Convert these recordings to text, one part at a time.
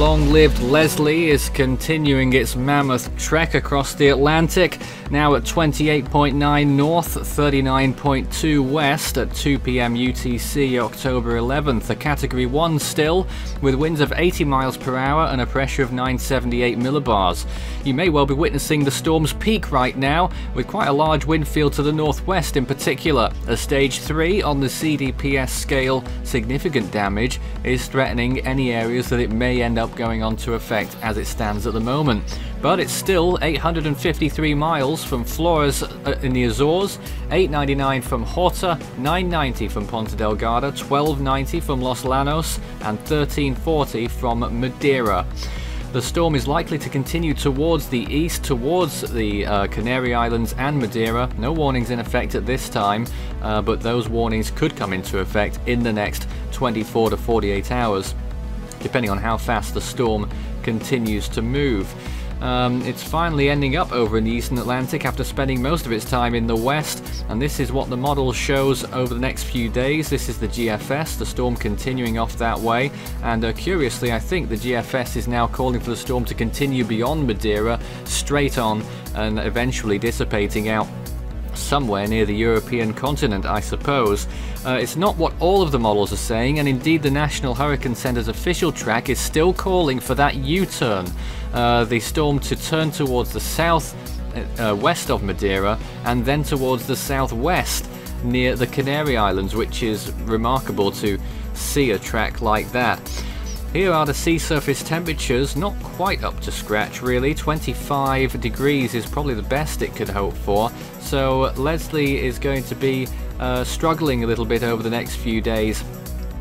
long-lived Leslie is continuing its mammoth trek across the Atlantic, now at 28.9 north, 39.2 west at 2 p.m. UTC October 11th, a Category 1 still, with winds of 80 miles per hour and a pressure of 978 millibars. You may well be witnessing the storm's peak right now, with quite a large wind field to the northwest in particular. A stage 3 on the CDPS scale, significant damage, is threatening any areas that it may end up going on to affect as it stands at the moment. But it's still 853 miles from Flores in the Azores, 899 from Horta, 990 from Ponta Delgada, 1290 from Los Llanos, and 1340 from Madeira. The storm is likely to continue towards the east, towards the Canary Islands and Madeira. No warnings in effect at this time, but those warnings could come into effect in the next 24 to 48 hours, depending on how fast the storm continues to move. It's finally ending up over in the Eastern Atlantic after spending most of its time in the west, and this is what the model shows over the next few days. This is the GFS, the storm continuing off that way, and curiously I think the GFS is now calling for the storm to continue beyond Madeira, straight on, and eventually dissipating out somewhere near the European continent, I suppose. It's not what all of the models are saying, and indeed the National Hurricane Center's official track is still calling for that U-turn, the storm to turn towards the south west of Madeira and then towards the southwest near the Canary Islands, which is remarkable to see a track like that. Here are the sea surface temperatures, not quite up to scratch really. 25 degrees is probably the best it could hope for, so Leslie is going to be struggling a little bit over the next few days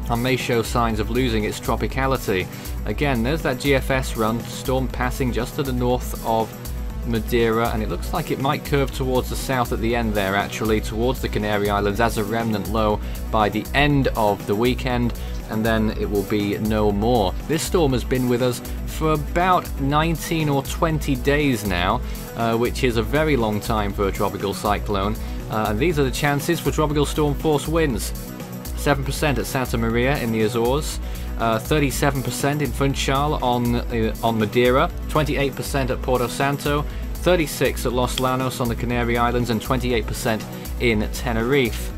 and may show signs of losing its tropicality. Again, there's that GFS run, storm passing just to the north of Madeira, and it looks like it might curve towards the south at the end there, actually towards the Canary Islands as a remnant low by the end of the weekend, and then it will be no more. This storm has been with us for about 19 or 20 days now, which is a very long time for a tropical cyclone, and these are the chances for tropical storm force winds. 7% at Santa Maria in the Azores, 37% in Funchal on Madeira, 28% at Porto Santo, 36% at Los Llanos on the Canary Islands, and 28% in Tenerife.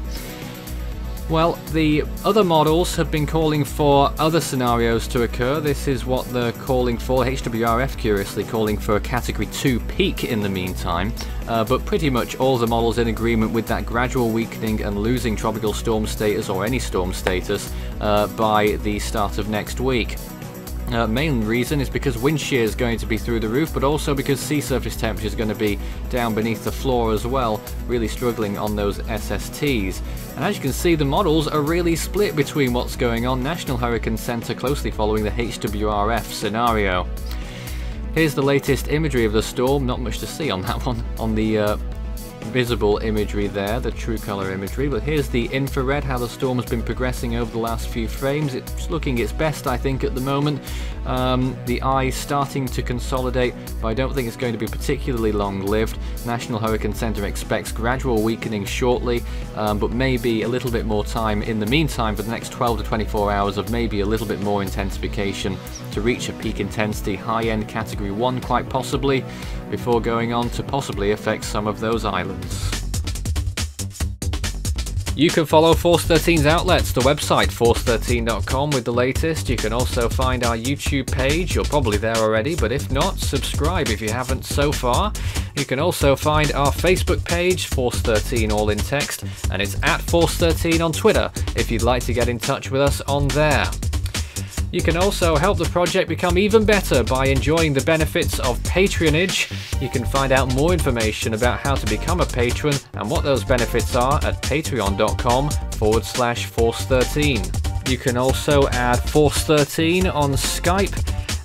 Well, the other models have been calling for other scenarios to occur. This is what they're calling for. HWRF, curiously, calling for a Category 2 peak in the meantime. But pretty much all the models in agreement with that gradual weakening and losing tropical storm status, or any storm status, by the start of next week. Main reason is because wind shear is going to be through the roof, but also because sea surface temperature is going to be down beneath the floor as well, really struggling on those SSTs. And as you can see, the models are really split between what's going on. National Hurricane Center closely following the HWRF scenario. Here's the latest imagery of the storm. Not much to see on that one, on the visible imagery there, the true color imagery, but here's the infrared, how the storm has been progressing over the last few frames. It's looking its best, I think, at the moment. The eye starting to consolidate, but I don't think it's going to be particularly long-lived. National Hurricane Center expects gradual weakening shortly, but maybe a little bit more time in the meantime for the next 12 to 24 hours of maybe a little bit more intensification to reach a peak intensity, high-end Category 1 quite possibly, before going on to possibly affect some of those islands. You can follow Force 13's outlets, the website force13.com with the latest. You can also find our YouTube page. You're probably there already, but if not, subscribe if you haven't so far. You can also find our Facebook page, Force 13 all in text, and it's at Force 13 on Twitter if you'd like to get in touch with us on there. You can also help the project become even better by enjoying the benefits of patronage. You can find out more information about how to become a patron and what those benefits are at patreon.com/Force13. You can also add Force 13 on Skype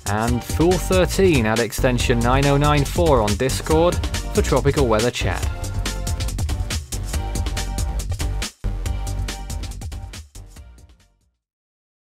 and Fool 13 at extension 9094 on Discord for tropical weather chat.